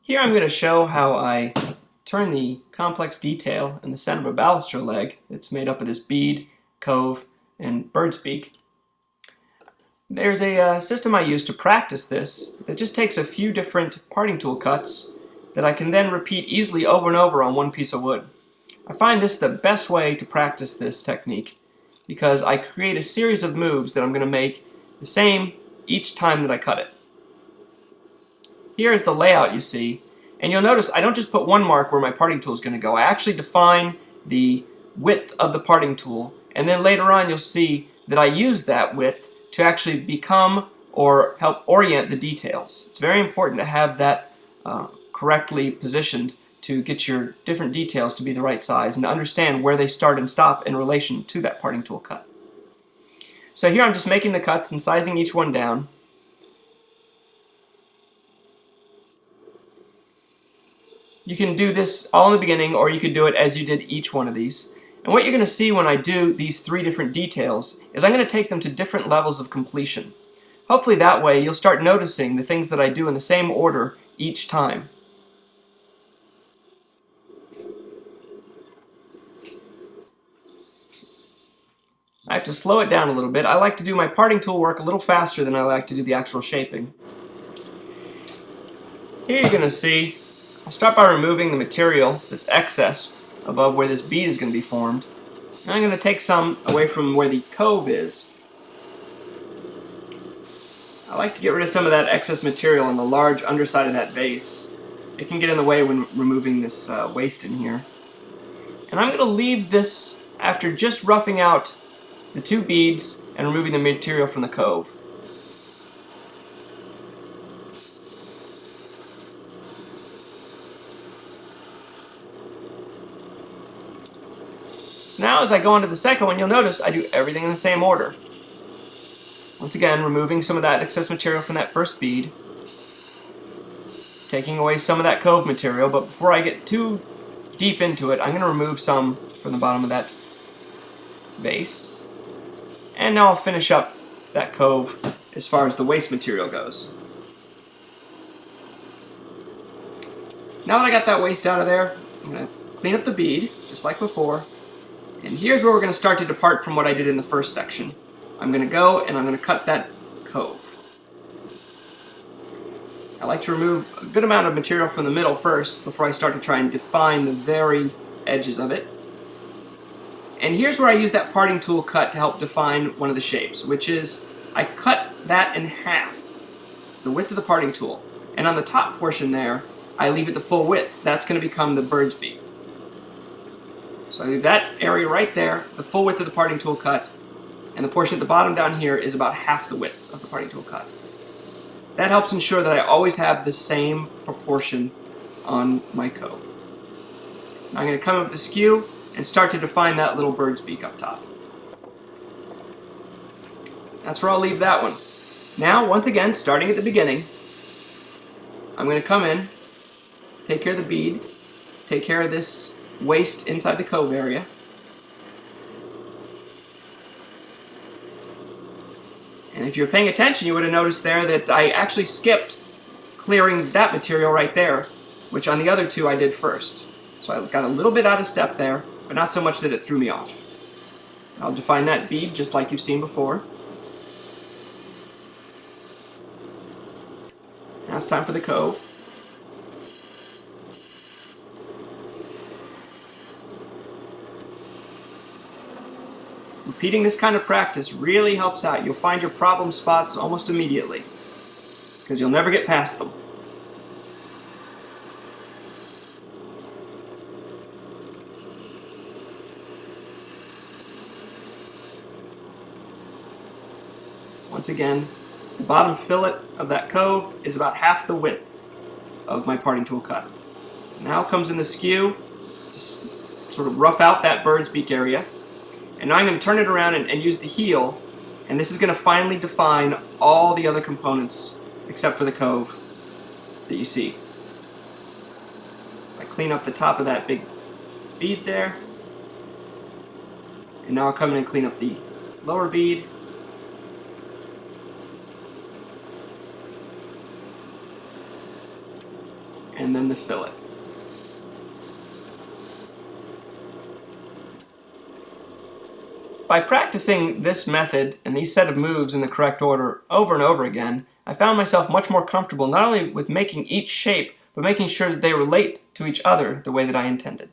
Here I'm going to show how I turn the complex detail in the center of a baluster leg that's made up of this bead, cove, and bird's beak. There's a system I use to practice this that just takes a few different parting tool cuts that I can then repeat easily over and over on one piece of wood. I find this the best way to practice this technique because I create a series of moves that I'm going to make the same each time that I cut it. Here is the layout you see, and you'll notice I don't just put one mark where my parting tool is going to go. I actually define the width of the parting tool, and then later on you'll see that I use that width to actually become or help orient the details. It's very important to have that correctly positioned to get your different details to be the right size and to understand where they start and stop in relation to that parting tool cut. So here I'm just making the cuts and sizing each one down. You can do this all in the beginning, or you could do it as you did each one of these. And what you're going to see when I do these three different details is I'm going to take them to different levels of completion. Hopefully that way you'll start noticing the things that I do in the same order each time. I have to slow it down a little bit. I like to do my parting tool work a little faster than I like to do the actual shaping. Here you're going to see I'll start by removing the material that's excess above where this bead is going to be formed. And I'm going to take some away from where the cove is. I like to get rid of some of that excess material on the large underside of that vase. It can get in the way when removing this waste in here. And I'm going to leave this after just roughing out the two beads and removing the material from the cove. So now as I go on to the second one, you'll notice I do everything in the same order. Once again, removing some of that excess material from that first bead, taking away some of that cove material, but before I get too deep into it, I'm going to remove some from the bottom of that vase. And now I'll finish up that cove as far as the waste material goes. Now that I got that waste out of there, I'm going to clean up the bead, just like before. And here's where we're going to start to depart from what I did in the first section. I'm going to go and I'm going to cut that cove. I like to remove a good amount of material from the middle first before I start to try and define the very edges of it. And here's where I use that parting tool cut to help define one of the shapes, which is I cut that in half, the width of the parting tool. And on the top portion there, I leave it the full width. That's going to become the bird's beak. So I leave that area right there, the full width of the parting tool cut, and the portion at the bottom down here is about half the width of the parting tool cut. That helps ensure that I always have the same proportion on my cove. Now I'm going to come up with the skew and start to define that little bird's beak up top. That's where I'll leave that one. Now, once again, starting at the beginning, I'm going to come in, take care of the bead, take care of this waste inside the cove area. And if you're paying attention, you would have noticed there that I actually skipped clearing that material right there, which on the other two I did first. So I got a little bit out of step there, but not so much that it threw me off. I'll define that bead just like you've seen before. Now it's time for the cove. Repeating this kind of practice really helps out. You'll find your problem spots almost immediately because you'll never get past them. Once again, the bottom fillet of that cove is about half the width of my parting tool cut. Now comes in the skew to sort of rough out that bird's beak area. And now I'm going to turn it around and use the heel, and this is going to finally define all the other components except for the cove that you see. So I clean up the top of that big bead there, and now I'll come in and clean up the lower bead. and then the fillet. By practicing this method and these set of moves in the correct order over and over again, I found myself much more comfortable not only with making each shape, but making sure that they relate to each other the way that I intended.